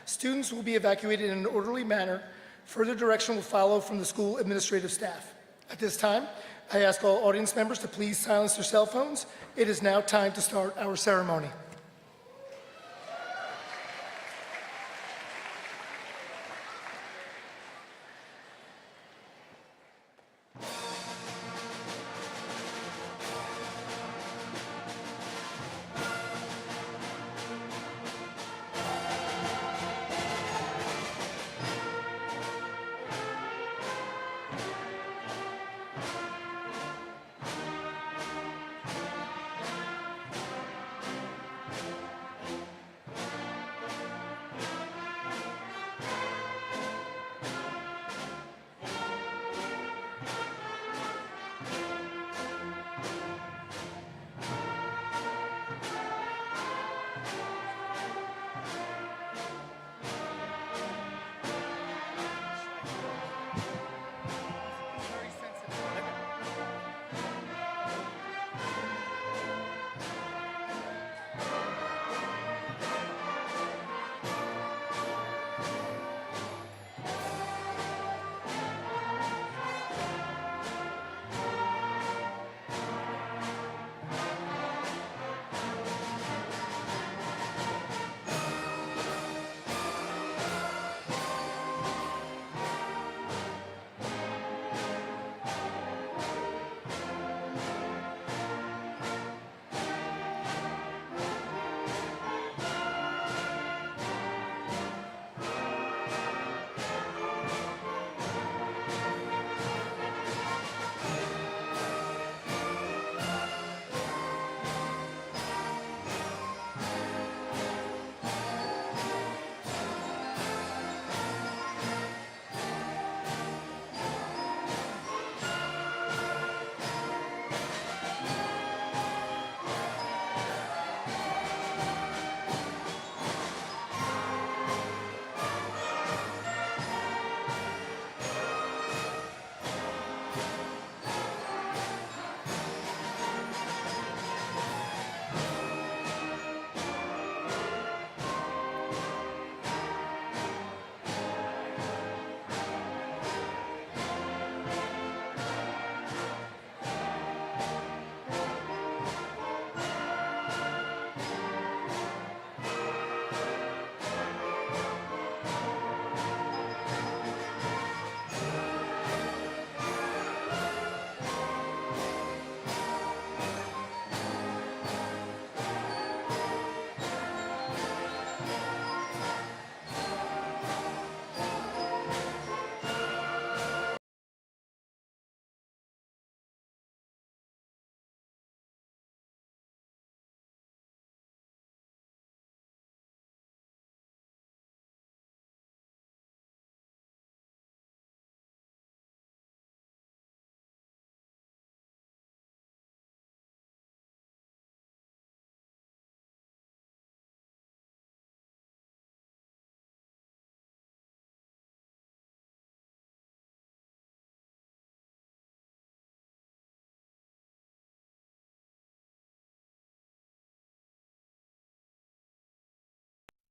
Students will be evacuated in an orderly manner. Further direction will follow from the school administrative staff. At this time, I ask all audience members to please silence their cell phones. It is now time to start our ceremony.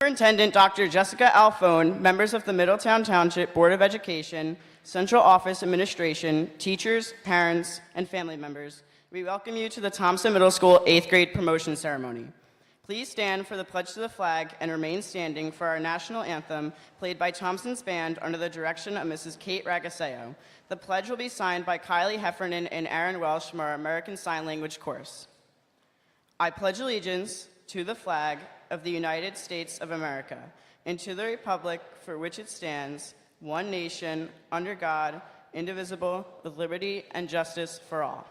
Superintendent Dr. Jessica Alphone, members of the Middletown Township Board of Education, Central Office Administration, teachers, parents, and family members, we welcome you to the Thompson Middle School 8th grade promotion ceremony. Please stand for the pledge to the flag and remain standing for our national anthem played by Thompson's band under the direction of Mrs. Kate Ragaseo. The pledge will be signed by Kylie Heffernan and Aaron Welsh from our American Sign Language course. I pledge allegiance to the flag of the United States of America and to the republic for which it stands, one nation, under God, indivisible, with liberty and justice for all.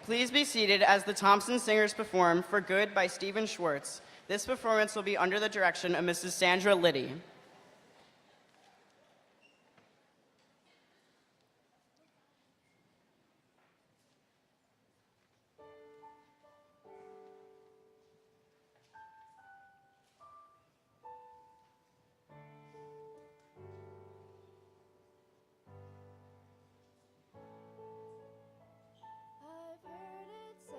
Please be seated as the Thompson Singers perform For Good by Stephen Schwartz. This performance will be under the direction of Mrs. Sandra Liddy. I've heard it said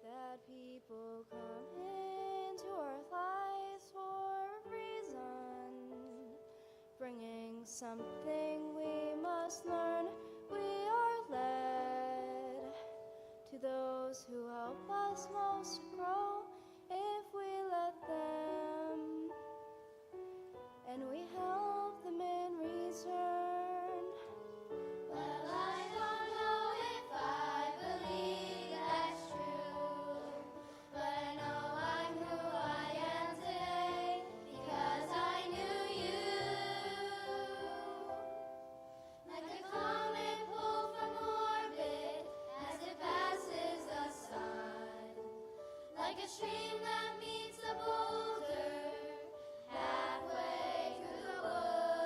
that people come into our lives for a reason, bringing something we must learn. We are led to those who help us most grow if we let them, and we help them in return. Well, I don't know if I believe that's true, but I know I'm who I am today because I knew you. Like a comet pulled from orbit as it passes the sun, like a stream that meets a boulder halfway through the woods.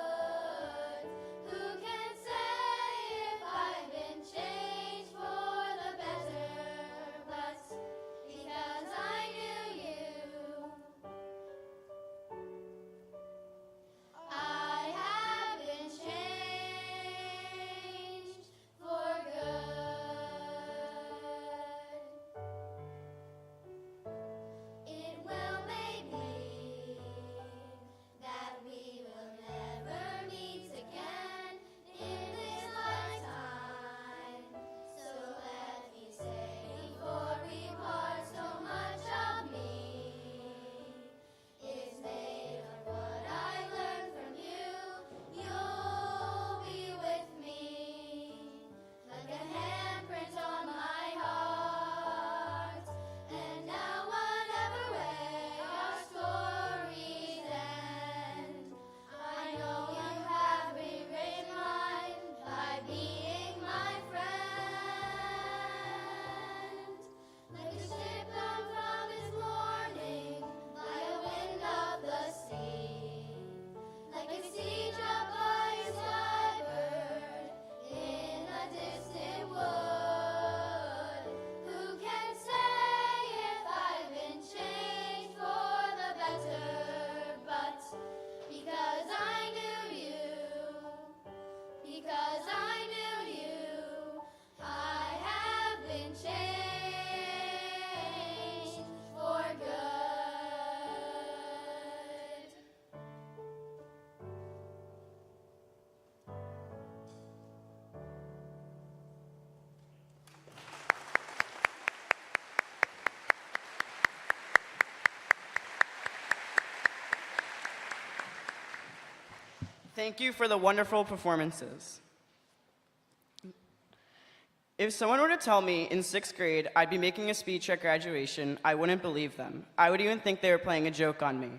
Who can say if I've been changed for the better? But because I knew you, I have been changed for good. It well may be that we will never meet again in this lifetime. So let me say before we part, so much of me is made of what I learned from you. You'll be with me like a handprint on my heart. And now whatever way our stories end, I know you have rewritten mine by being my friend. Like a ship bound from its morning by a wind of the sea, like a siege up by a skybird in a distant wood. Who can say if I've been changed for the better? But because I knew you, because I knew you, I have been changed for good. Thank you for the wonderful performances. If someone were to tell me in 6th grade I'd be making a speech at graduation, I wouldn't believe them. I would even think they were playing a joke on me.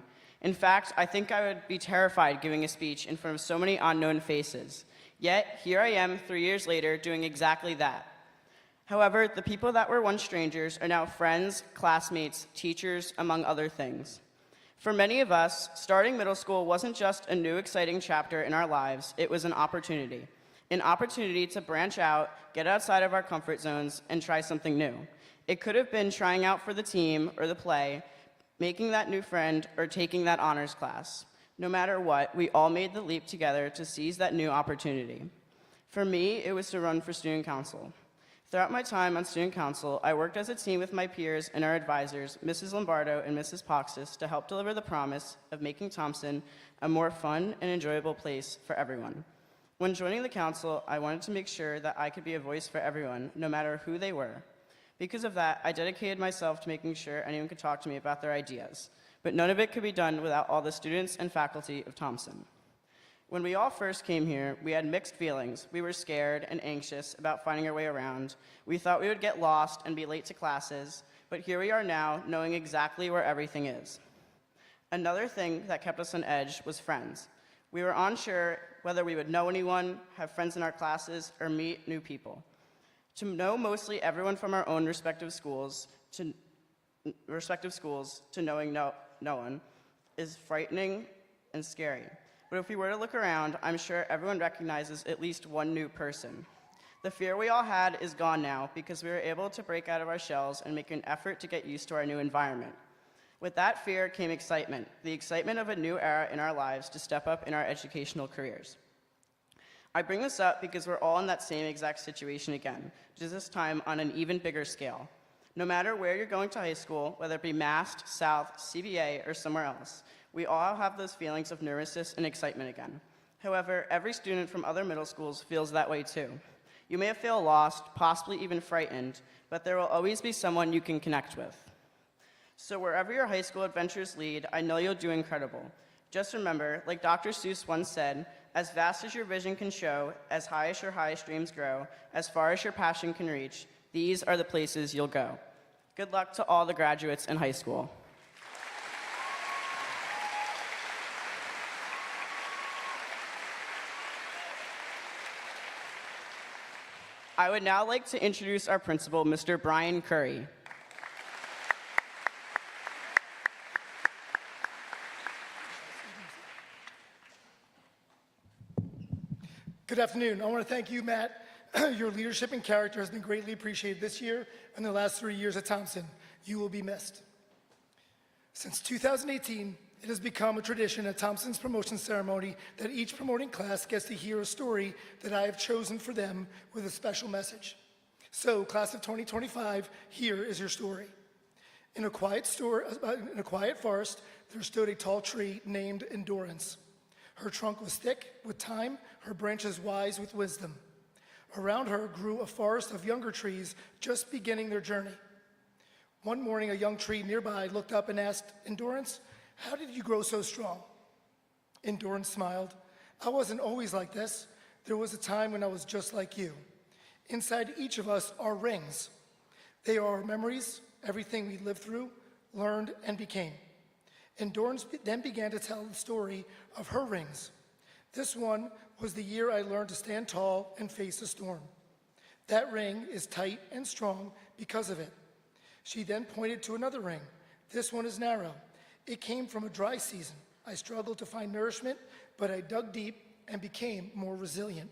In fact, I think I would be terrified giving a speech in front of so many unknown faces. Yet, here I am 3 years later doing exactly that. However, the people that were once strangers are now friends, classmates, teachers, among other things. For many of us, starting middle school wasn't just a new exciting chapter in our lives, it was an opportunity. An opportunity to branch out, get outside of our comfort zones, and try something new. It could have been trying out for the team or the play, making that new friend, or taking that honors class. No matter what, we all made the leap together to seize that new opportunity. For me, it was to run for student council. Throughout my time on student council, I worked as a team with my peers and our advisors, Mrs. Lombardo and Mrs. Poxis, to help deliver the promise of making Thompson a more fun and enjoyable place for everyone. When joining the council, I wanted to make sure that I could be a voice for everyone, no matter who they were. Because of that, I dedicated myself to making sure anyone could talk to me about their ideas. But none of it could be done without all the students and faculty of Thompson. When we all first came here, we had mixed feelings. We were scared and anxious about finding our way around. We thought we would get lost and be late to classes, but here we are now, knowing exactly where everything is. Another thing that kept us on edge was friends. We were unsure whether we would know anyone, have friends in our classes, or meet new people. To know mostly everyone from our own respective schools to knowing no one is frightening and scary. But if we were to look around, I'm sure everyone recognizes at least one new person. The fear we all had is gone now because we were able to break out of our shells and make an effort to get used to our new environment. With that fear came excitement, the excitement of a new era in our lives to step up in our educational careers. I bring this up because we're all in that same exact situation again, just this time on an even bigger scale. No matter where you're going to high school, whether it be Mast, South, CBA, or somewhere else, we all have those feelings of nervousness and excitement again. However, every student from other middle schools feels that way too. You may feel lost, possibly even frightened, but there will always be someone you can connect with. So wherever your high school adventures lead, I know you'll do incredible. Just remember, like Dr. Seuss once said, as vast as your vision can show, as high as your highest dreams grow, as far as your passion can reach, these are the places you'll go. Good luck to all the graduates in high school. I would now like to introduce our principal, Mr. Brian Curry. Good afternoon. I want to thank you, Matt. Your leadership and character has been greatly appreciated this year and the last 3 years at Thompson. You will be missed. Since 2018, it has become a tradition at Thompson's promotion ceremony that each promoting class gets to hear a story that I have chosen for them with a special message. So, class of 2025, here is your story. In a quiet forest, there stood a tall tree named Endurance. Her trunk was thick with time, her branches wise with wisdom. Around her grew a forest of younger trees just beginning their journey. One morning, a young tree nearby looked up and asked, "Endurance, how did you grow so strong?" Endurance smiled. "I wasn't always like this. There was a time when I was just like you. Inside each of us are rings. They are our memories, everything we lived through, learned, and became." Endurance then began to tell the story of her rings. This one was the year I learned to stand tall and face a storm. That ring is tight and strong because of it. She then pointed to another ring. This one is narrow. It came from a dry season. I struggled to find nourishment, but I dug deep and became more resilient.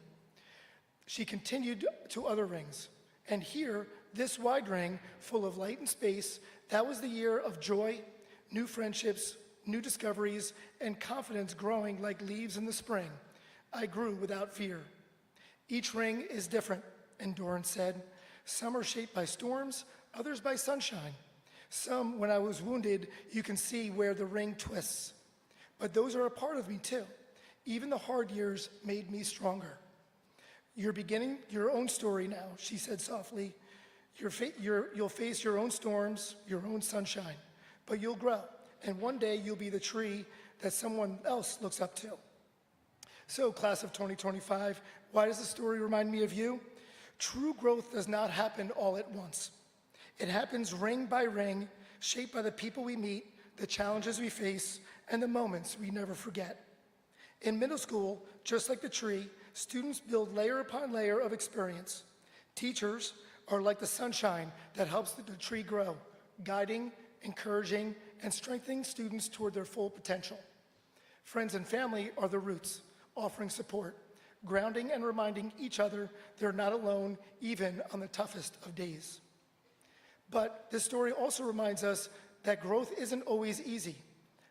She continued to other rings. And here, this wide ring, full of light and space, that was the year of joy, new friendships, new discoveries, and confidence growing like leaves in the spring. I grew without fear. Each ring is different, Endurance said. Some are shaped by storms, others by sunshine. Some, when I was wounded, you can see where the ring twists. But those are a part of me too. Even the hard years made me stronger. You're beginning your own story now, she said softly. You'll face your own storms, your own sunshine, but you'll grow. And one day you'll be the tree that someone else looks up to. So, class of 2025, why does the story remind me of you? True growth does not happen all at once. It happens ring by ring, shaped by the people we meet, the challenges we face, and the moments we never forget. In middle school, just like the tree, students build layer upon layer of experience. Teachers are like the sunshine that helps the tree grow, guiding, encouraging, and strengthening students toward their full potential. Friends and family are the roots, offering support, grounding and reminding each other they're not alone, even on the toughest of days. But this story also reminds us that growth isn't always easy.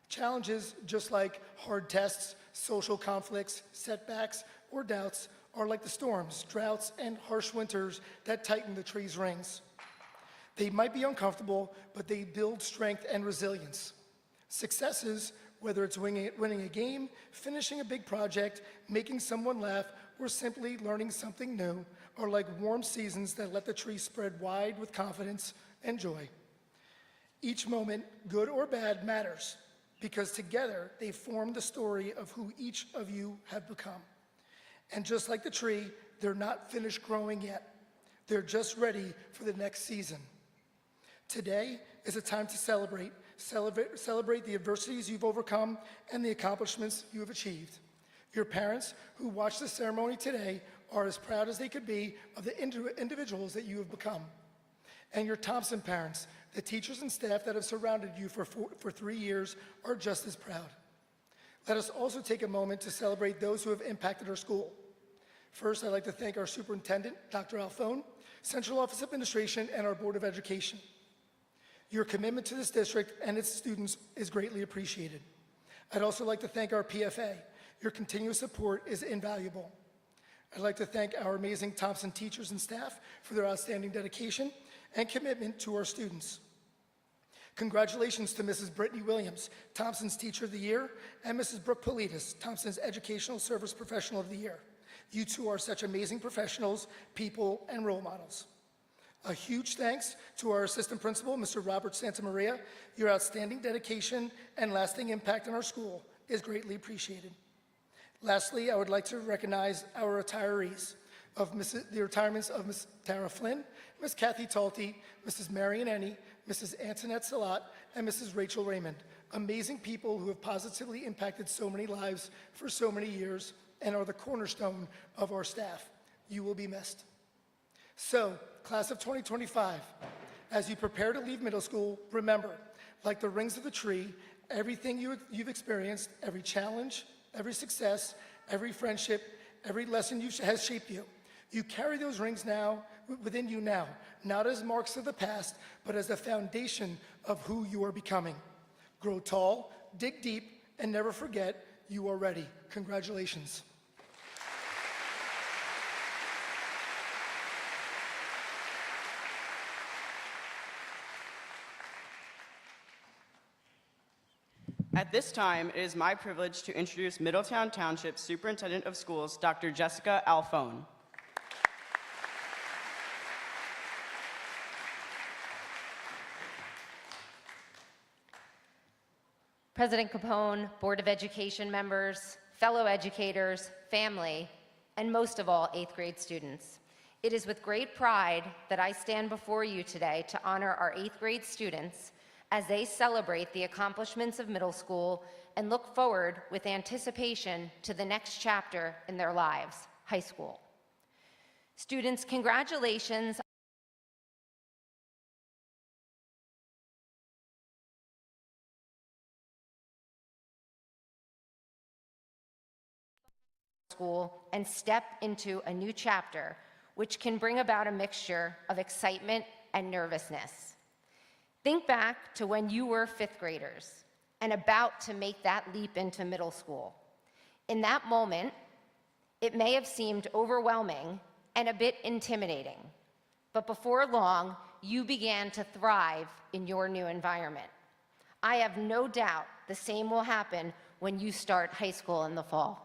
Challenges, just like hard tests, social conflicts, setbacks, or doubts, are like the storms, droughts, and harsh winters that tighten the tree's rings. They might be uncomfortable, but they build strength and resilience. Successes, whether it's winning a game, finishing a big project, making someone laugh, or simply learning something new, are like warm seasons that let the tree spread wide with confidence and joy. Each moment, good or bad, matters, because together they form the story of who each of you have become. And just like the tree, they're not finished growing yet. They're just ready for the next season. Today is a time to celebrate the adversities you've overcome and the accomplishments you have achieved. Your parents who watch the ceremony today are as proud as they could be of the individuals that you have become. And your Thompson parents, the teachers and staff that have surrounded you for 3 years, are just as proud. Let us also take a moment to celebrate those who have impacted our school. First, I'd like to thank our Superintendent, Dr. Alphone, Central Office Administration, and our Board of Education. Your commitment to this district and its students is greatly appreciated. I'd also like to thank our PFA. Your continuous support is invaluable. I'd like to thank our amazing Thompson teachers and staff for their outstanding dedication and commitment to our students. Congratulations to Mrs. Brittany Williams, Thompson's Teacher of the Year, and Mrs. Brooke Politis, Thompson's Educational Service Professional of the Year. You two are such amazing professionals, people, and role models. A huge thanks to our Assistant Principal, Mr. Robert Santamaria. Your outstanding dedication and lasting impact on our school is greatly appreciated. Lastly, I would like to recognize our retirees of the retirements of Ms. Tara Flynn, Ms. Kathy Talty, Mrs. Marion Ennie, Mrs. Antoinette Salat, and Mrs. Rachel Raymond. Amazing people who have positively impacted so many lives for so many years and are the cornerstone of our staff. You will be missed. So, class of 2025, as you prepare to leave middle school, remember, like the rings of the tree, everything you've experienced, every challenge, every success, every friendship, every lesson has shaped you. You carry those rings now within you now, not as marks of the past, but as the foundation of who you are becoming. Grow tall, dig deep, and never forget you are ready. Congratulations. At this time, it is my privilege to introduce Middletown Township Superintendent of Schools, Dr. Jessica Alphone. President Capone, Board of Education members, fellow educators, family, and most of all, 8th grade students. It is with great pride that I stand before you today to honor our 8th grade students as they celebrate the accomplishments of middle school and look forward with anticipation to the next chapter in their lives, high school. Students, congratulations school and step into a new chapter, which can bring about a mixture of excitement and nervousness. Think back to when you were 5th graders and about to make that leap into middle school. In that moment, it may have seemed overwhelming and a bit intimidating, but before long, you began to thrive in your new environment. I have no doubt the same will happen when you start high school in the fall.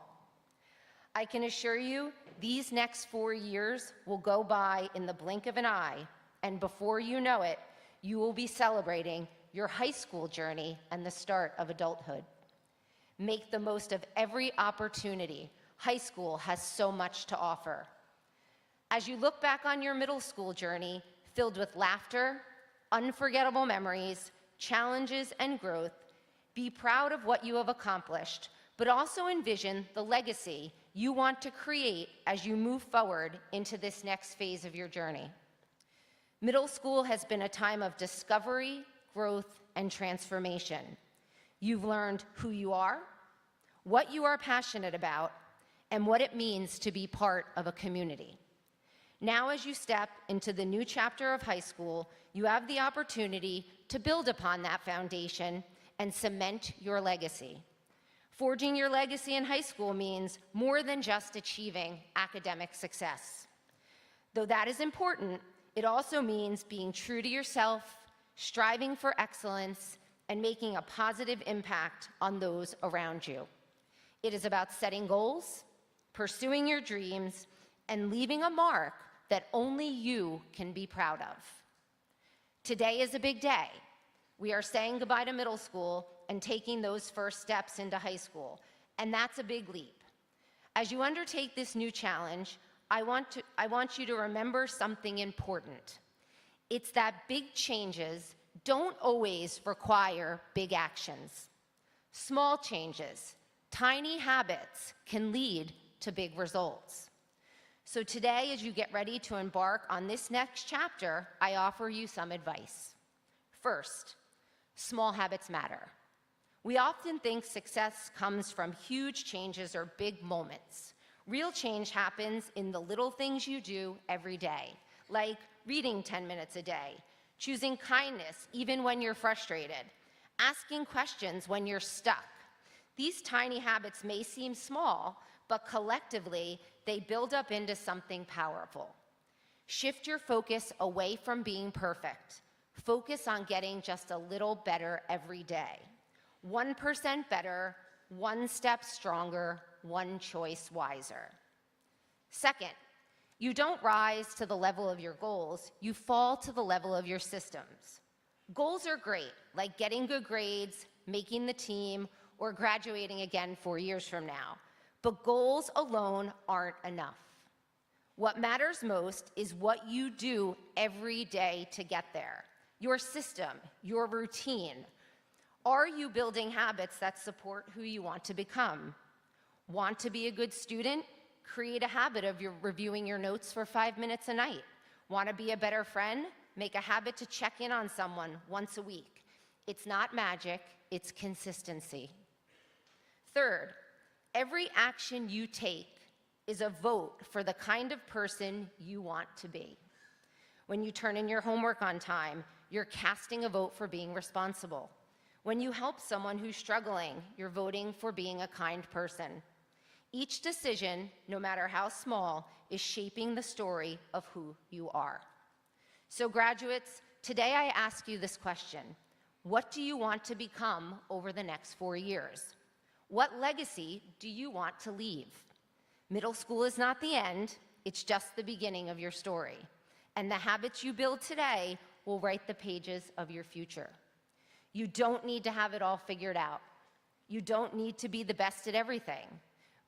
I can assure you, these next 4 years will go by in the blink of an eye, and before you know it, you will be celebrating your high school journey and the start of adulthood. Make the most of every opportunity. High school has so much to offer. As you look back on your middle school journey, filled with laughter, unforgettable memories, challenges, and growth, be proud of what you have accomplished, but also envision the legacy you want to create as you move forward into this next phase of your journey. Middle school has been a time of discovery, growth, and transformation. You've learned who you are, what you are passionate about, and what it means to be part of a community. Now, as you step into the new chapter of high school, you have the opportunity to build upon that foundation and cement your legacy. Forging your legacy in high school means more than just achieving academic success. Though that is important, it also means being true to yourself, striving for excellence, and making a positive impact on those around you. It is about setting goals, pursuing your dreams, and leaving a mark that only you can be proud of. Today is a big day. We are saying goodbye to middle school and taking those first steps into high school, and that's a big leap. As you undertake this new challenge, I want you to remember something important. It's that big changes don't always require big actions. Small changes Tiny habits can lead to big results. So today, as you get ready to embark on this next chapter, I offer you some advice. First, small habits matter. We often think success comes from huge changes or big moments. Real change happens in the little things you do every day, like reading 10 minutes a day, choosing kindness even when you're frustrated, asking questions when you're stuck. These tiny habits may seem small, but collectively, they build up into something powerful. Shift your focus away from being perfect. Focus on getting just a little better every day. 1% better, one step stronger, one choice wiser. Second, you don't rise to the level of your goals, you fall to the level of your systems. Goals are great, like getting good grades, making the team, or graduating again 4 years from now. But goals alone aren't enough. What matters most is what you do every day to get there. Your system, your routine. Are you building habits that support who you want to become? Want to be a good student? Create a habit of reviewing your notes for 5 minutes a night. Want to be a better friend? Make a habit to check in on someone once a week. It's not magic, it's consistency. Third, every action you take is a vote for the kind of person you want to be. When you turn in your homework on time, you're casting a vote for being responsible. When you help someone who's struggling, you're voting for being a kind person. Each decision, no matter how small, is shaping the story of who you are. So graduates, today I ask you this question. What do you want to become over the next 4 years? What legacy do you want to leave? Middle school is not the end, it's just the beginning of your story. And the habits you build today will write the pages of your future. You don't need to have it all figured out. You don't need to be the best at everything.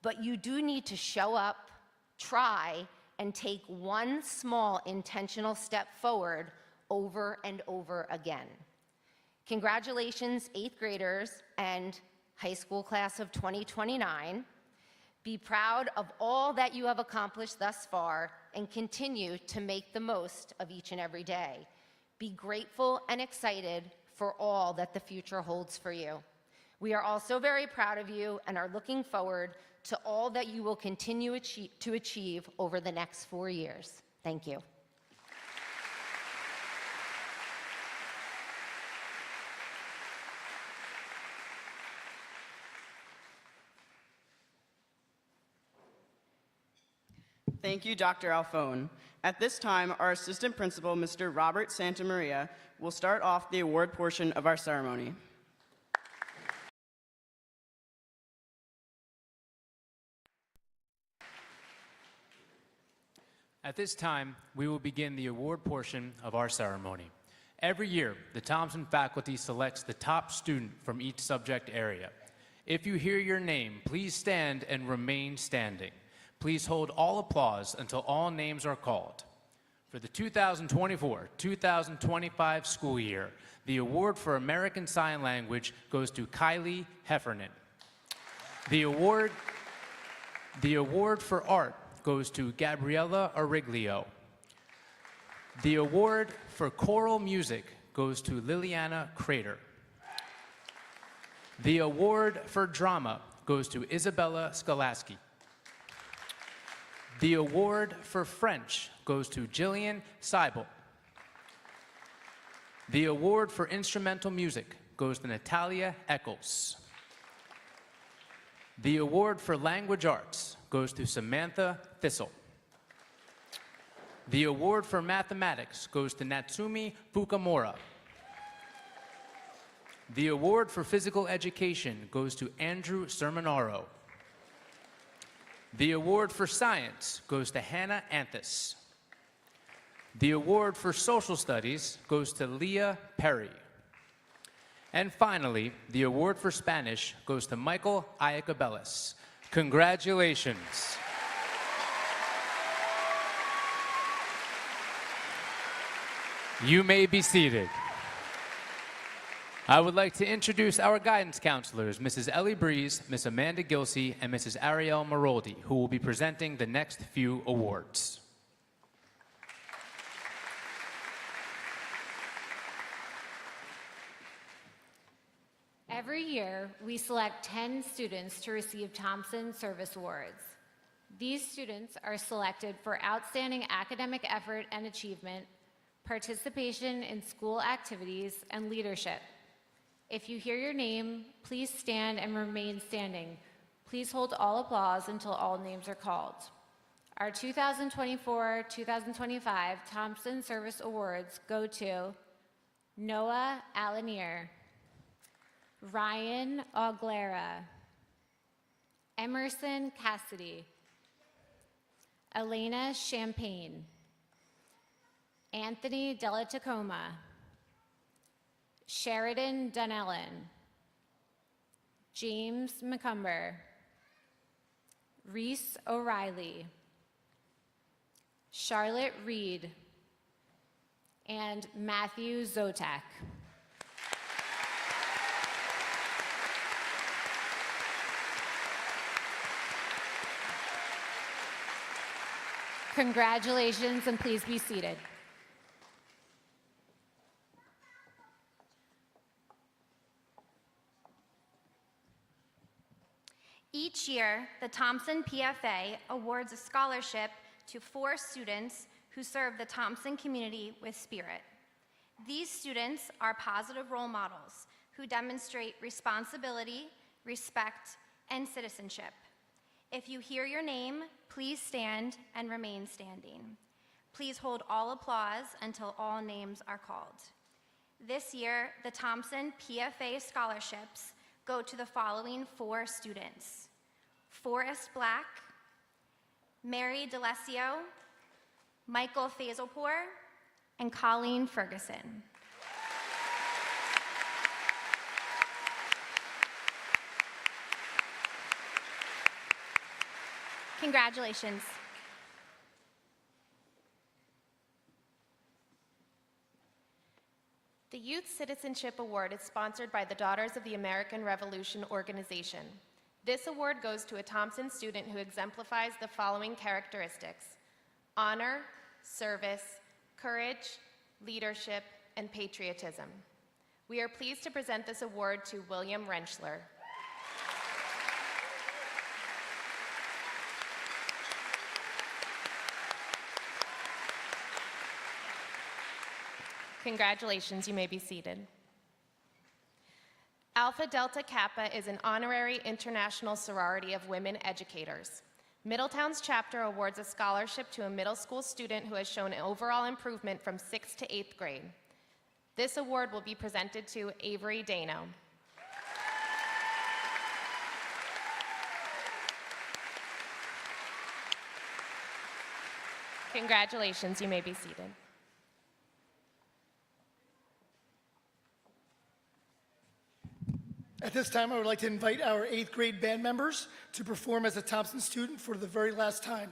But you do need to show up, try, and take one small intentional step forward over and over again. Congratulations, 8th graders and high school class of 2029. Be proud of all that you have accomplished thus far and continue to make the most of each and every day. Be grateful and excited for all that the future holds for you. We are also very proud of you and are looking forward to all that you will continue to achieve over the next 4 years. Thank you. Thank you, Dr. Alphone. At this time, our Assistant Principal, Mr. Robert Santamaria, will start off the award portion of our ceremony. At this time, we will begin the award portion of our ceremony. Every year, the Thompson faculty selects the top student from each subject area. If you hear your name, please stand and remain standing. Please hold all applause until all names are called. For the 2024-2025 school year, the award for American Sign Language goes to Kylie Heffernan. The award for art goes to Gabriella Ariglio. The award for choral music goes to Liliana Crater. The award for drama goes to Isabella Skolaski. The award for French goes to Jillian Seibel. The award for instrumental music goes to Natalia Eccles. The award for language arts goes to Samantha Thistle. The award for mathematics goes to Natsumi Fukamura. The award for physical education goes to Andrew Sermonaro. The award for science goes to Hannah Anthus. The award for social studies goes to Leah Perry. And finally, the award for Spanish goes to Michael Iacobellis. Congratulations. You may be seated. I would like to introduce our guidance counselors, Mrs. Ellie Breeze, Miss Amanda Gilsey, and Mrs. Ariel Maroldi, who will be presenting the next few awards. Every year, we select 10 students to receive Thompson Service Awards. These students are selected for outstanding academic effort and achievement, participation in school activities, and leadership. If you hear your name, please stand and remain standing. Please hold all applause until all names are called. Our 2024-2025 Thompson Service Awards go to Noah Alanier, Ryan Aguilera, Emerson Cassidy, Elena Champagne, Anthony Della Tacoma, Sheridan Dunellen, James McCumber, Reese O'Reilly, Charlotte Reed, and Matthew Zotak. Congratulations, and please be seated. Each year, the Thompson PFA awards a scholarship to 4 students who serve the Thompson community with spirit. These students are positive role models who demonstrate responsibility, respect, and citizenship. If you hear your name, please stand and remain standing. Please hold all applause until all names are called. This year, the Thompson PFA scholarships go to the following 4 students: Forrest Black, Mary DeLesio, Michael Fazelpour, and Colleen Ferguson. Congratulations. The Youth Citizenship Award is sponsored by the Daughters of the American Revolution organization. This award goes to a Thompson student who exemplifies the following characteristics: honor, service, courage, leadership, and patriotism. We are pleased to present this award to William Rentschler. Congratulations, you may be seated. Alpha Delta Kappa is an honorary international sorority of women educators. Middletown's chapter awards a scholarship to a middle school student who has shown an overall improvement from 6th to 8th grade. This award will be presented to Avery Dano. Congratulations, you may be seated. At this time, I would like to invite our 8th grade band members to perform as a Thompson student for the very last time.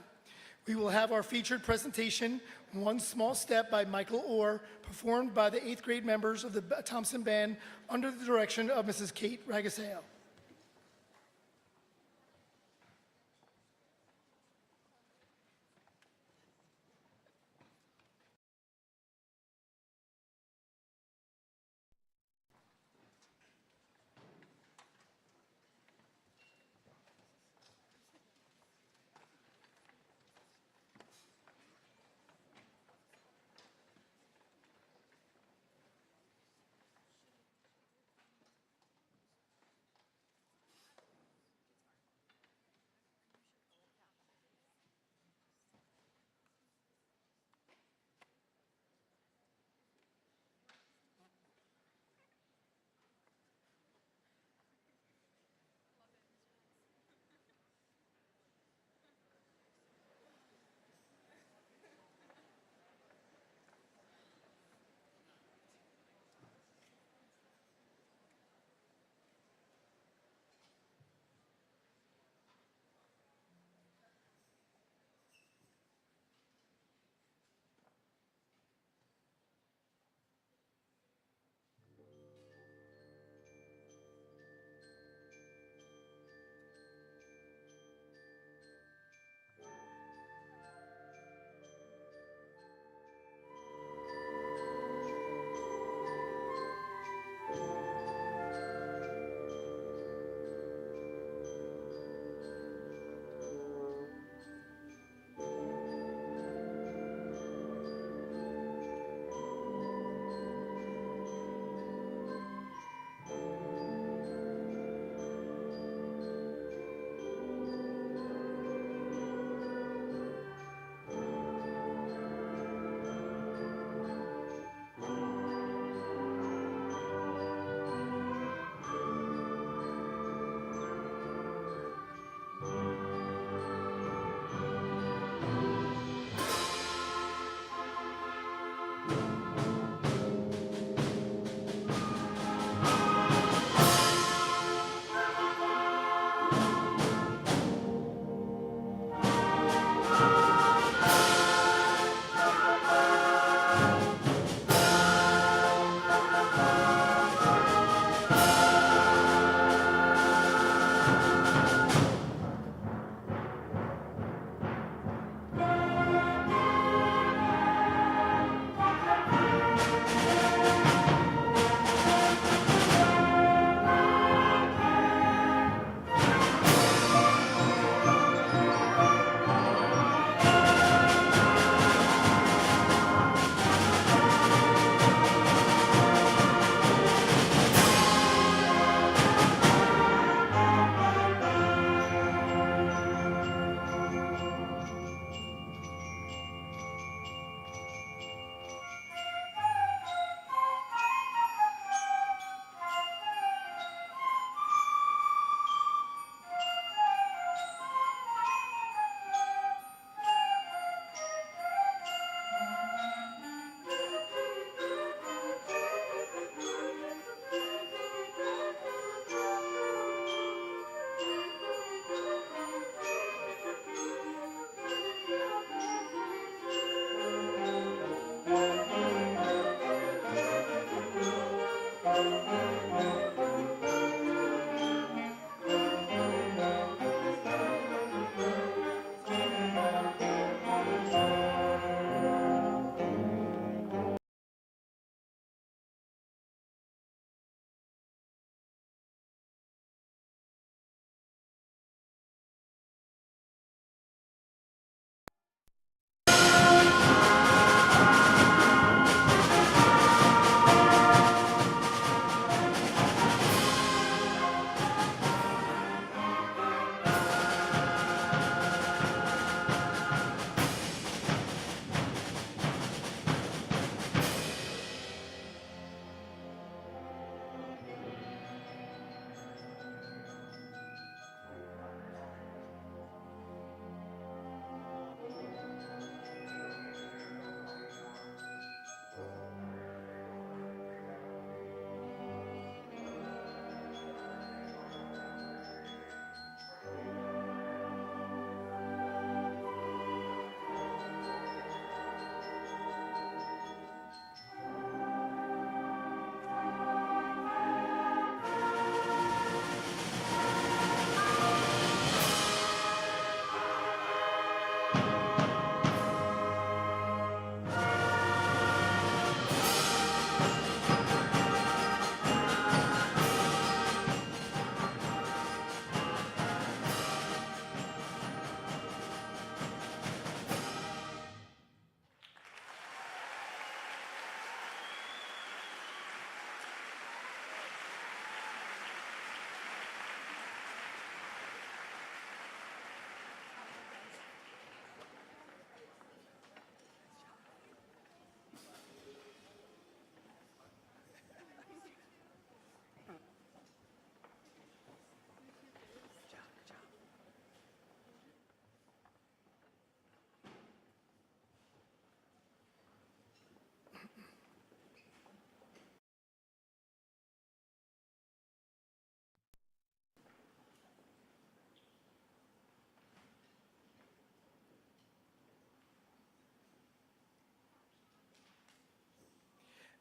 We will have our featured presentation, One Small Step by Michael Orr, performed by the 8th grade members of the Thompson Band under the direction of Mrs. Kate Ragaseo.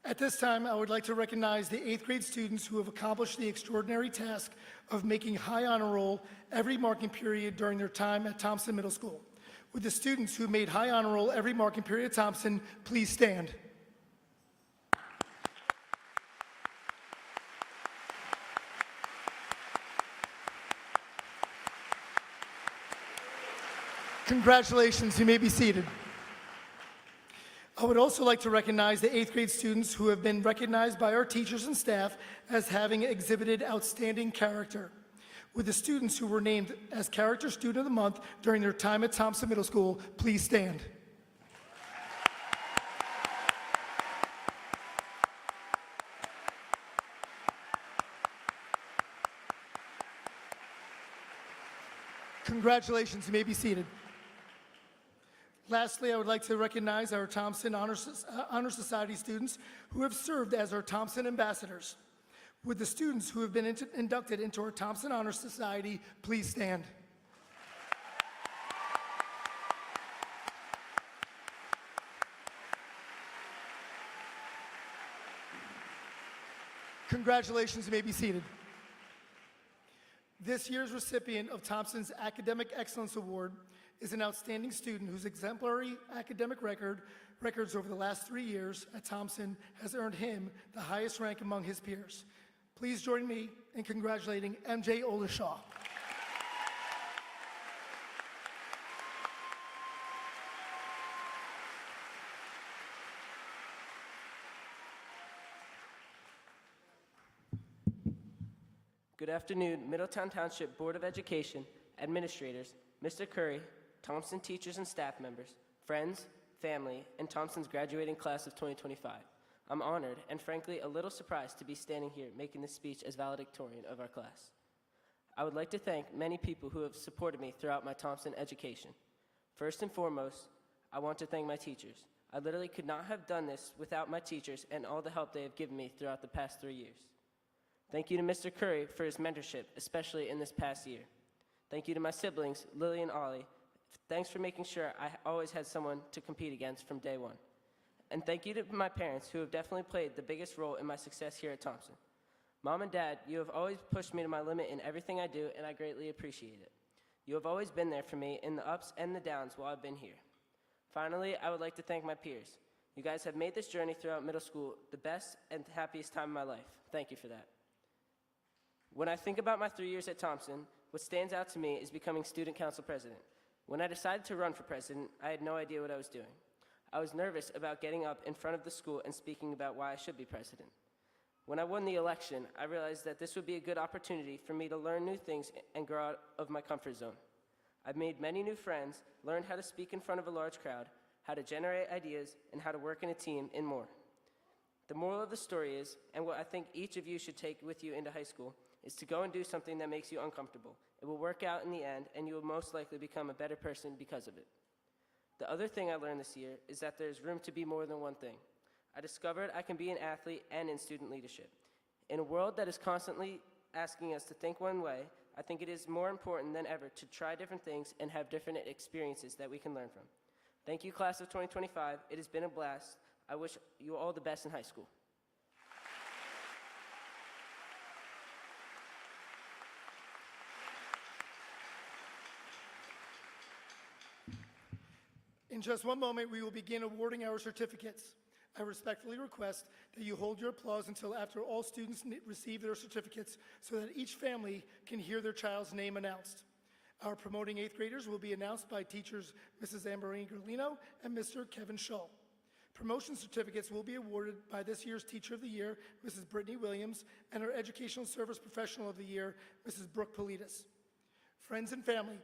At this time, I would like to recognize the 8th grade students who have accomplished the extraordinary task of making high honor roll every marking period during their time at Thompson Middle School. Would the students who made high honor roll every marking period at Thompson please stand? Congratulations, you may be seated. I would also like to recognize the 8th grade students who have been recognized by our teachers and staff as having exhibited outstanding character. Would the students who were named as Character Student of the Month during their time at Thompson Middle School please stand? Congratulations, you may be seated. Lastly, I would like to recognize our Thompson Honor Society students who have served as our Thompson ambassadors. Would the students who have been inducted into our Thompson Honor Society please stand? Congratulations, you may be seated. This year's recipient of Thompson's Academic Excellence Award is an outstanding student whose exemplary academic records over the last 3 years at Thompson has earned him the highest rank among his peers. Please join me in congratulating MJ Olishaw. Good afternoon, Middletown Township Board of Education, administrators, Mr. Curry, Thompson teachers and staff members, friends, family, and Thompson's graduating class of 2025. I'm honored and frankly a little surprised to be standing here making this speech as valedictorian of our class. I would like to thank many people who have supported me throughout my Thompson education. First and foremost, I want to thank my teachers. I literally could not have done this without my teachers and all the help they have given me throughout the past 3 years. Thank you to Mr. Curry for his mentorship, especially in this past year. Thank you to my siblings, Lily and Ollie. Thanks for making sure I always had someone to compete against from day one. And thank you to my parents, who have definitely played the biggest role in my success here at Thompson. Mom and Dad, you have always pushed me to my limit in everything I do, and I greatly appreciate it. You have always been there for me in the ups and the downs while I've been here. Finally, I would like to thank my peers. You guys have made this journey throughout middle school the best and happiest time of my life. Thank you for that. When I think about my 3 years at Thompson, what stands out to me is becoming student council president. When I decided to run for president, I had no idea what I was doing. I was nervous about getting up in front of the school and speaking about why I should be president. When I won the election, I realized that this would be a good opportunity for me to learn new things and grow out of my comfort zone. I've made many new friends, learned how to speak in front of a large crowd, how to generate ideas, and how to work in a team, and more. The moral of the story is, and what I think each of you should take with you into high school, is to go and do something that makes you uncomfortable. It will work out in the end, and you will most likely become a better person because of it. The other thing I learned this year is that there's room to be more than one thing. I discovered I can be an athlete and in student leadership. In a world that is constantly asking us to think one way, I think it is more important than ever to try different things and have different experiences that we can learn from. Thank you, class of 2025. It has been a blast. I wish you all the best in high school. In just one moment, we will begin awarding our certificates. I respectfully request that you hold your applause until after all students receive their certificates so that each family can hear their child's name announced. Our promoting 8th graders will be announced by teachers Mrs. Amberine Gerlino and Mr. Kevin Shull. Promotion certificates will be awarded by this year's Teacher of the Year, Mrs. Brittany Williams, and our Educational Service Professional of the Year, Mrs. Brooke Politis. Friends and family,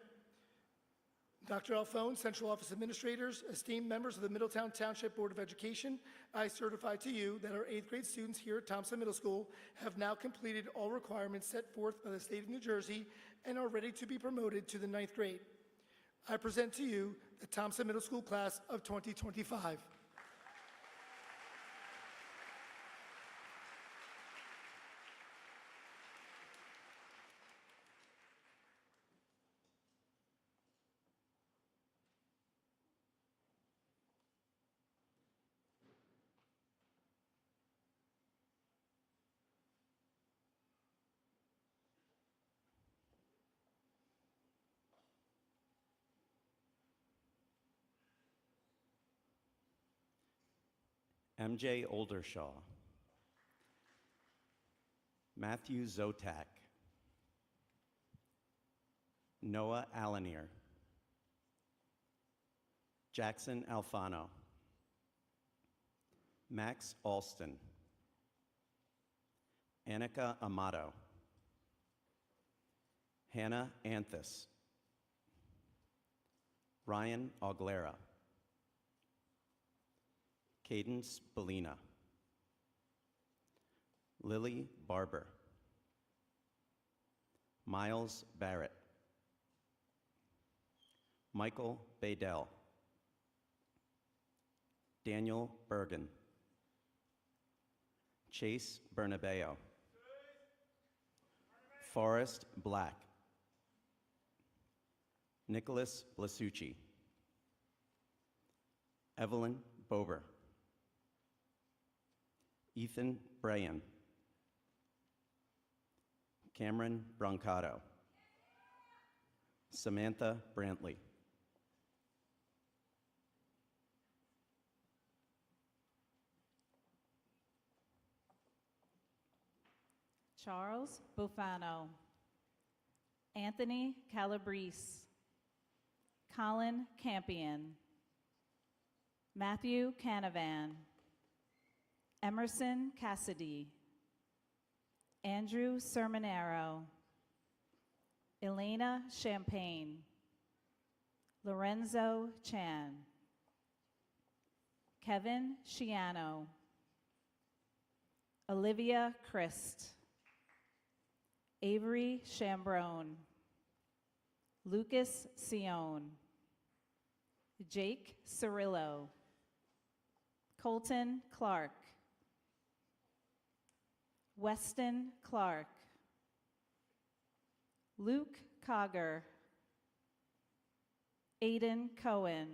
Dr. Alphone, Central Office Administrators, esteemed members of the Middletown Township Board of Education, I certify to you that our 8th grade students here at Thompson Middle School have now completed all requirements set forth by the state of New Jersey and are ready to be promoted to the 9th grade. I present to you the Thompson Middle School class of 2025. MJ Oldershaw, Matthew Zotak, Noah Alanier, Jackson Alfano, Max Alston, Annika Amato, Hannah Anthus, Ryan Aguilera, Cadence Bellina, Lily Barber, Miles Barrett, Michael Badell, Daniel Bergen, Chase Bernabeo, Forrest Black, Nicholas Blasucci, Evelyn Bober, Ethan Brayan, Cameron Brancato, Samantha Brantley, Charles Bufano, Anthony Calabrese, Colin Campion, Matthew Canavan, Emerson Cassidy, Andrew Sermonero, Elena Champagne, Lorenzo Chan, Kevin Shiano, Olivia Christ, Avery Chambrone, Lucas Sion, Jake Cirillo, Colton Clark, Weston Clark, Luke Cogger, Aiden Cohen,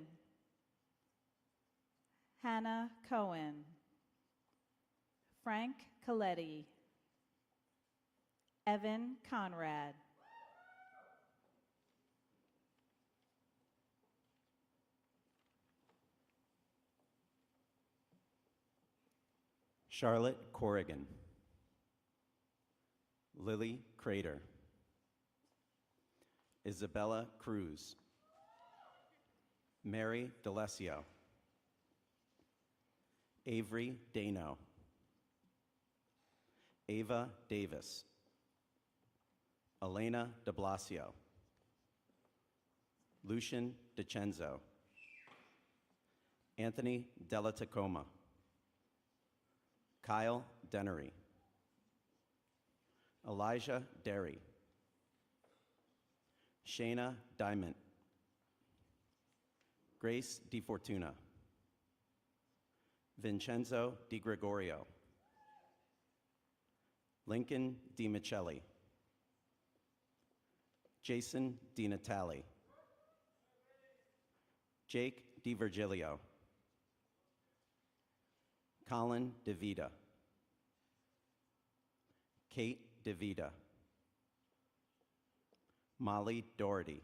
Hannah Cohen, Frank Coletti, Evan Conrad, Charlotte Corrigan, Lily Crater, Isabella Cruz, Mary D'Alessio, Avery Dano, Ava Davis, Elena de Blasio, Lucian DiCenzo, Anthony Della Tacoma, Kyle Dennery, Elijah Derry, Shayna Diamond, Grace DiFortuna, Vincenzo Di Gregorio, Lincoln DiMicheli, Jason DiNatale, Jake DiVirgilio, Colin DeVita, Kate DeVita, Molly Doherty,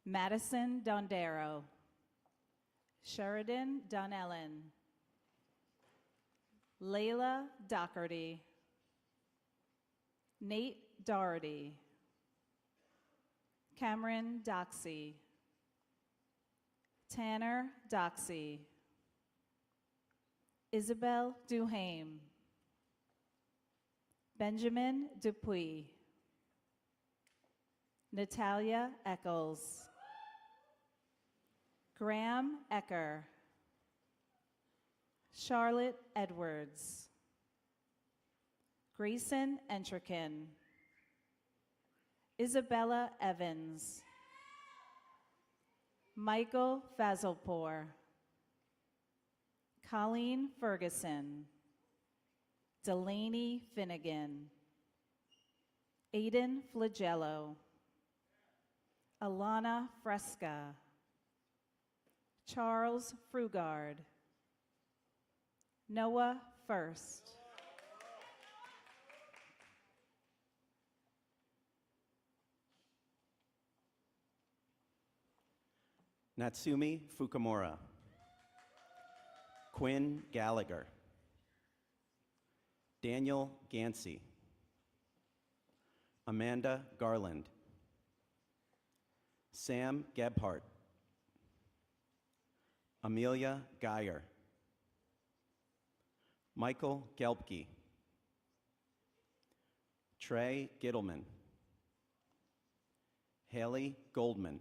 Madison Dondero, Sheridan Donnellen, Layla Doherty, Nate Doherty, Cameron Doxey, Tanner Doxey, Isabel Duhame, Benjamin Dupuy, Natalia Eccles, Graham Ecker, Charlotte Edwards, Grayson Entrikin, Isabella Evans, Michael Fazilpour, Colleen Ferguson, Delaney Finnegan, Aiden Flagello, Alana Fresca, Charles Frugard, Noah First, Natsumi Fukumura. Quinn Gallagher. Daniel Gansey. Amanda Garland. Sam Gebhardt. Amelia Geyer. Michael Gelbke. Trey Gittleman. Haley Goldman.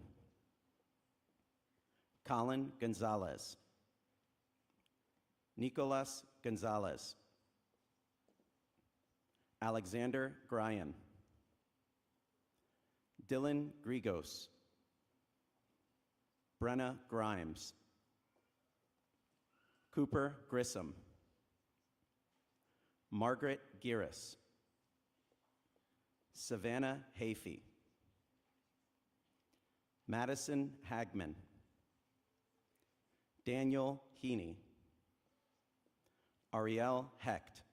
Colin Gonzalez. Nicolas Gonzalez. Alexander Gryan. Dylan Grigos. Brenna Grimes. Cooper Grissom. Margaret Giris. Savannah Hafey. Madison Hagman. Daniel Heaney. Ariel Hecht.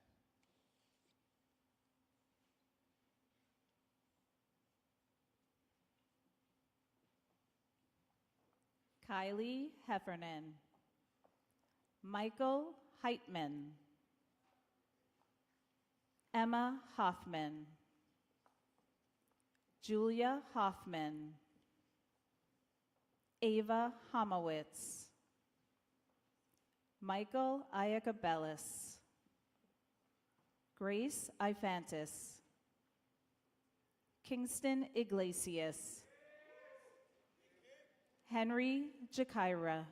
Kylie Heffernan. Michael Heitman. Emma Hoffman. Julia Hoffman. Ava Homowitz. Michael Iacobellis. Grace Ifantis. Kingston Iglesias. Henry Jakira.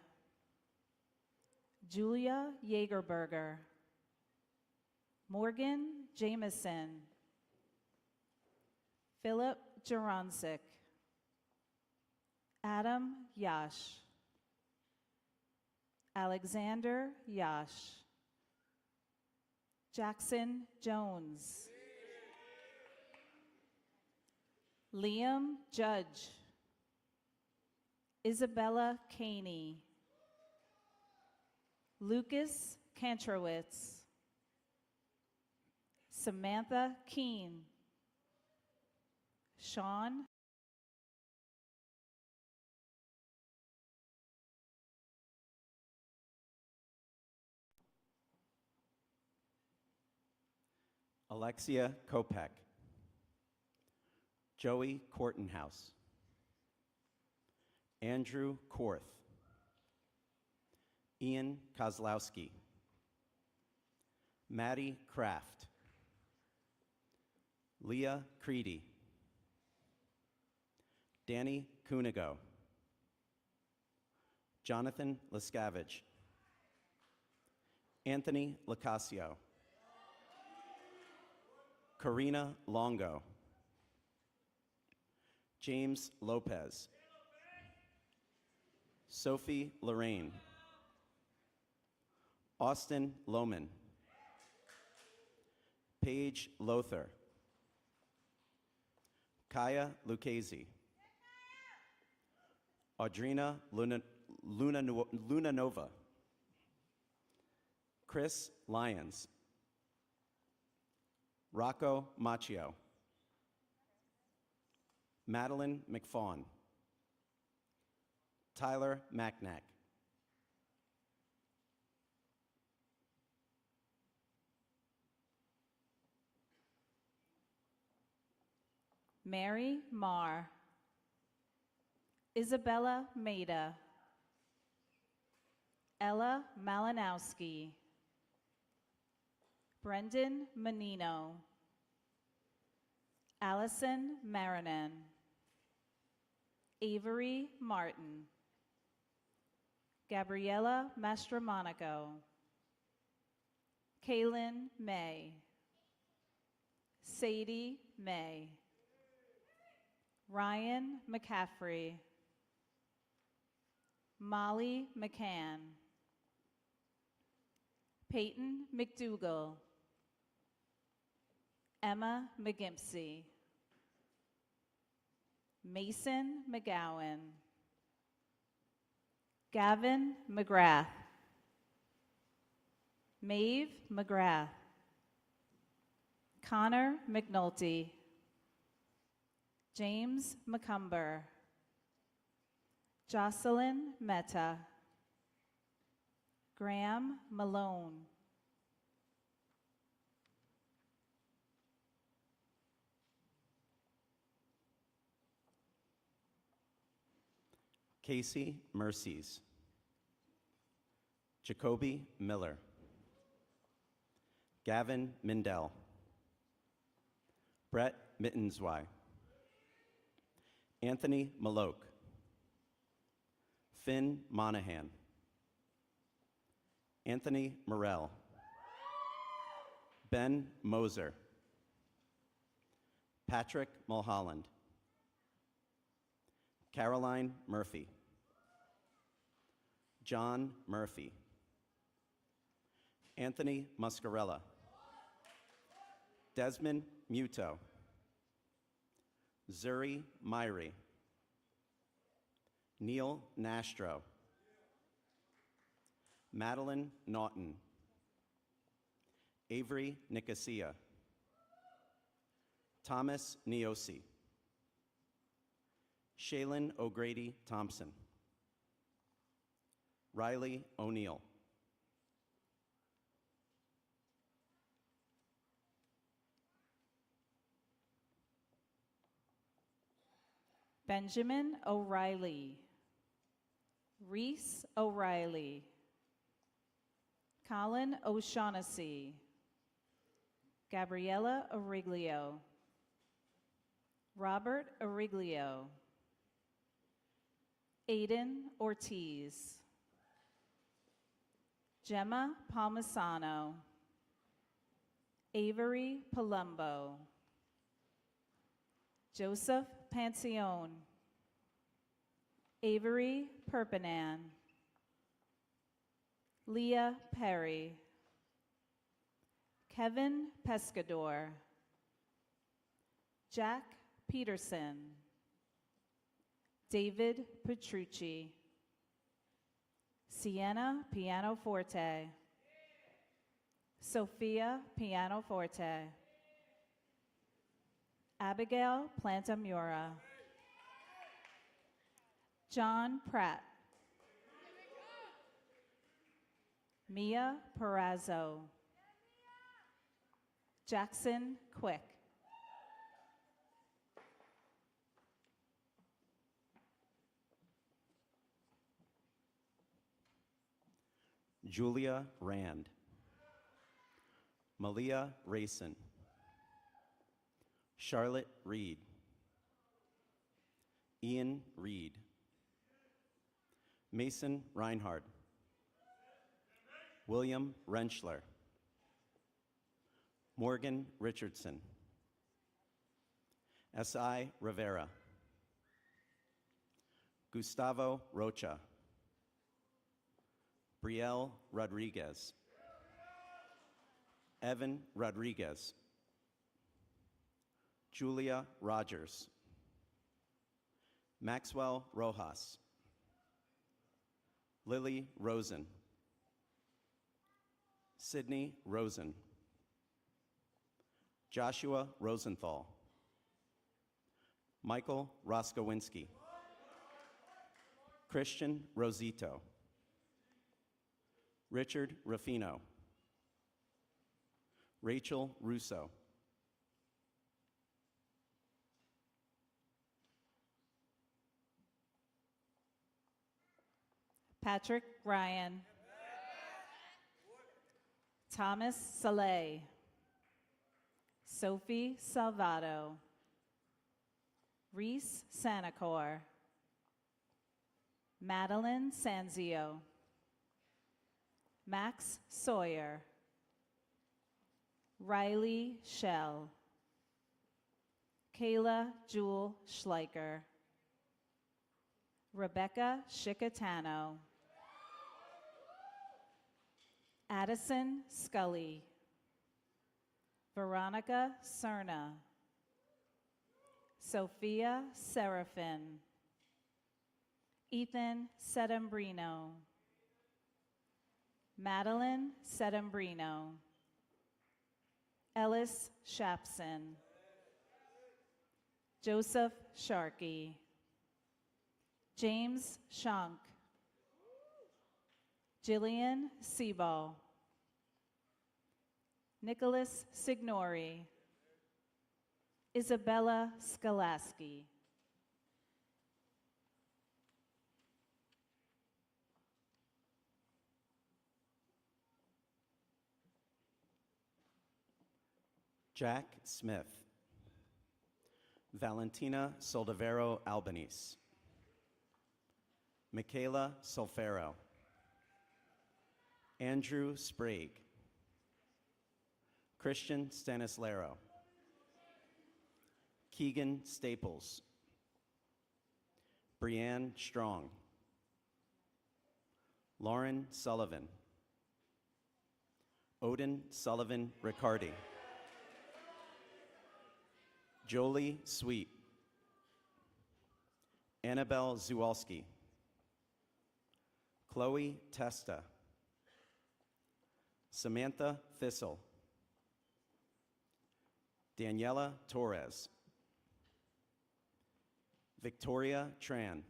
Julia Jagerberger. Morgan Jameson. Philip Jaronsic. Adam Yash. Alexander Yash. Jackson Jones. Liam Judge. Isabella Caney. Lucas Kantrowitz. Samantha Keene. Sean Alexia Kopek. Joey Kortenhouse. Andrew Korth. Ian Kozlowski. Maddie Kraft. Leah Creedy. Danny Kunigo. Jonathan Lescavage. Anthony Lacasio. Karina Longo. James Lopez. Sophie Lorraine. Austin Lohman. Paige Lothar. Kaya Lucchese. Audrina Lunanova. Chris Lyons. Rocco Macchio. Madeline McFawn. Tyler Macknack. Mary Marr. Isabella Maida. Ella Malinowski. Brendan Menino. Allison Marinan. Avery Martin. Gabriella Mastromonaco. Kaylin May. Sadie May. Ryan McCaffrey. Molly McCann. Peyton McDougall. Emma McGimpsey. Mason McGowan. Gavin McGrath. Maeve McGrath. Connor McNulty. James McCumber. Jocelyn Mehta, Graham Malone, Casey Mercies, Jacoby Miller, Gavin Mindell, Brett Mittenswy, Anthony Maloke, Finn Monahan, Anthony Morell, Ben Moser, Patrick Mulholland, Caroline Murphy, John Murphy, Anthony Muscarella, Desmond Muto, Zuri Myrie, Neil Nastro, Madeline Naughton, Avery Nicosia, Thomas Neosi, Shaylin O'Grady Thompson, Riley O'Neill, Benjamin O'Reilly, Reese O'Reilly, Colin O'Shaughnessy, Gabriella Origlio, Robert Origlio, Aiden Ortiz, Gemma Palmisano, Avery Palumbo, Joseph Pancione, Avery Perpinan, Leah Perry, Kevin Pescador, Jack Peterson, David Petrucci, Sienna Pianoforte, Sophia Pianoforte, Abigail Plantamura, John Pratt, Mia Perazzo, Jackson Quick, Julia Rand, Malia Rayson, Charlotte Reed, Ian Reed, Mason Reinhardt, William Rentschler, Morgan Richardson, S.I. Rivera, Gustavo Rocha, Brielle Rodriguez, Evan Rodriguez, Julia Rogers, Maxwell Rojas, Lily Rosen, Sydney Rosen, Joshua Rosenthal, Michael Roskowinski, Christian Rosito, Richard Ruffino, Rachel Russo, Patrick Ryan, Thomas Saleh, Sophie Salvato, Reese Sanacor, Madeline Sanzio, Max Sawyer, Riley Shell, Kayla Jewel Schleicher, Rebecca Shicatano, Addison Scully, Veronica Cerna, Sophia Serafin, Ethan Sedembrino, Madeline Sedembrino, Ellis Shapson, Joseph Sharkey, James Shank, Jillian Sebal, Nicholas Signori, Isabella Skolaski. Jack Smith, Valentina Soldavero Albanese, Michaela Solfero, Andrew Sprague, Christian Stanislero, Keegan Staples, Brianne Strong, Lauren Sullivan, Odin Sullivan Riccardi, Jolie Sweet, Annabelle Zuwalski, Chloe Testa, Samantha Thistle, Daniela Torres, Victoria Tran,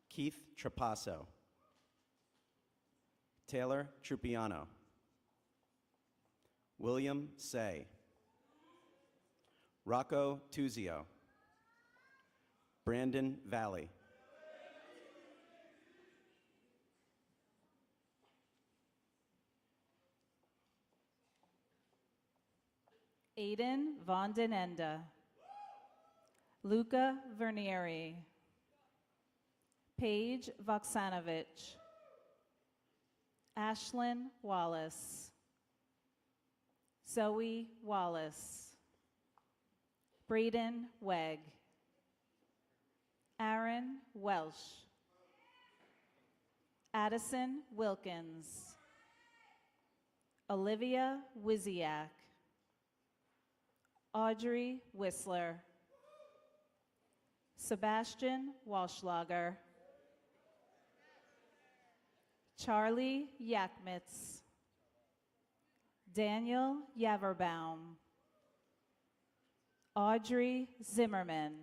Keith Trapasso, Taylor Trupiano, William Say, Rocco Tuzio, Brandon Valley, Aiden Von Den Ende, Luca Vernieri, Paige Voksanovich, Ashlyn Wallace, Zoe Wallace, Braden Wegg, Aaron Welsh, Addison Wilkins, Olivia Wiziak, Audrey Whistler, Sebastian Walschlager, Charlie Yakmitz, Daniel Yaverbaum, Audrey Zimmerman,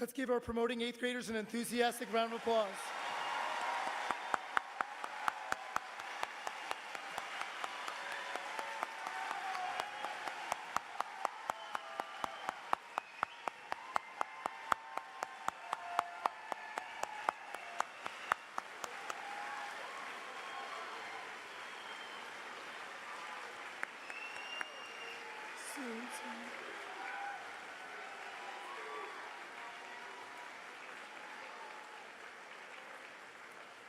Let's give our promoting 8th graders an enthusiastic round of applause.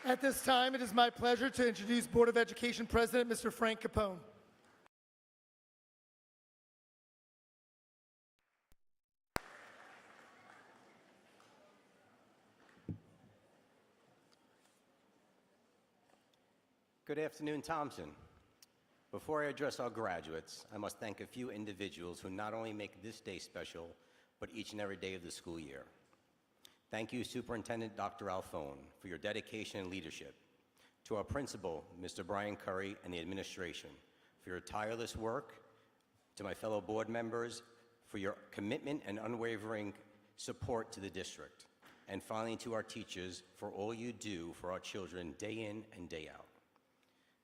At this time, it is my pleasure to introduce Board of Education President, Mr. Frank Capone. Good afternoon, Thompson. Before I address our graduates, I must thank a few individuals who not only make this day special, but each and every day of the school year. Thank you, Superintendent Dr. Alphone, for your dedication and leadership. To our principal, Mr. Brian Curry, and the administration, for your tireless work. To my fellow board members, for your commitment and unwavering support to the district. And finally, to our teachers, for all you do for our children day in and day out.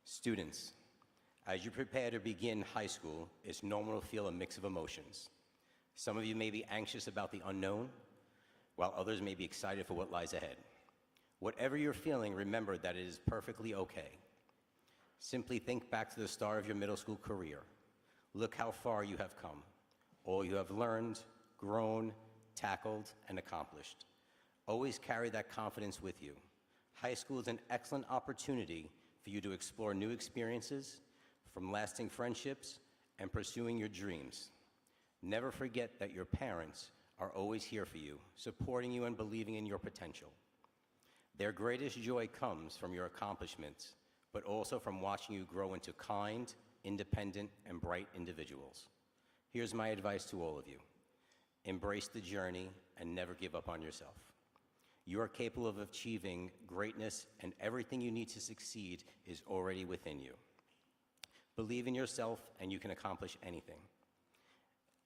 Students, as you prepare to begin high school, it's normal to feel a mix of emotions. Some of you may be anxious about the unknown, while others may be excited for what lies ahead. Whatever you're feeling, remember that it is perfectly okay. Simply think back to the start of your middle school career. Look how far you have come, all you have learned, grown, tackled, and accomplished. Always carry that confidence with you. High school is an excellent opportunity for you to explore new experiences, from lasting friendships, and pursuing your dreams. Never forget that your parents are always here for you, supporting you and believing in your potential. Their greatest joy comes from your accomplishments, but also from watching you grow into kind, independent, and bright individuals. Here's my advice to all of you. Embrace the journey and never give up on yourself. You are capable of achieving greatness, and everything you need to succeed is already within you. Believe in yourself, and you can accomplish anything.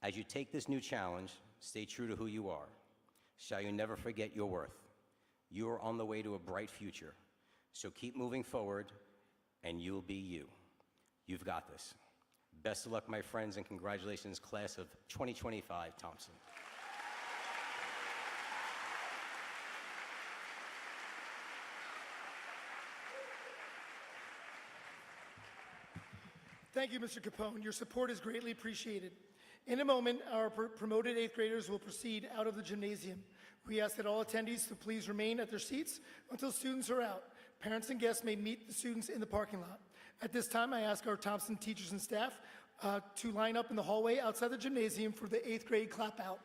As you take this new challenge, stay true to who you are. Shall you never forget your worth. You are on the way to a bright future, so keep moving forward, and you'll be you. You've got this. Best of luck, my friends, and congratulations, class of 2025 Thompson. Thank you, Mr. Capone. Your support is greatly appreciated. In a moment, our promoted 8th graders will proceed out of the gymnasium. We ask that all attendees to please remain at their seats until students are out. Parents and guests may meet the students in the parking lot. At this time, I ask our Thompson teachers and staff to line up in the hallway outside the gymnasium for the 8th grade clap out.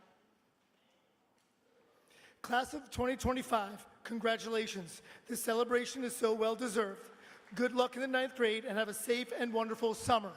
Class of 2025, congratulations. This celebration is so well deserved. Good luck in the 9th grade and have a safe and wonderful summer.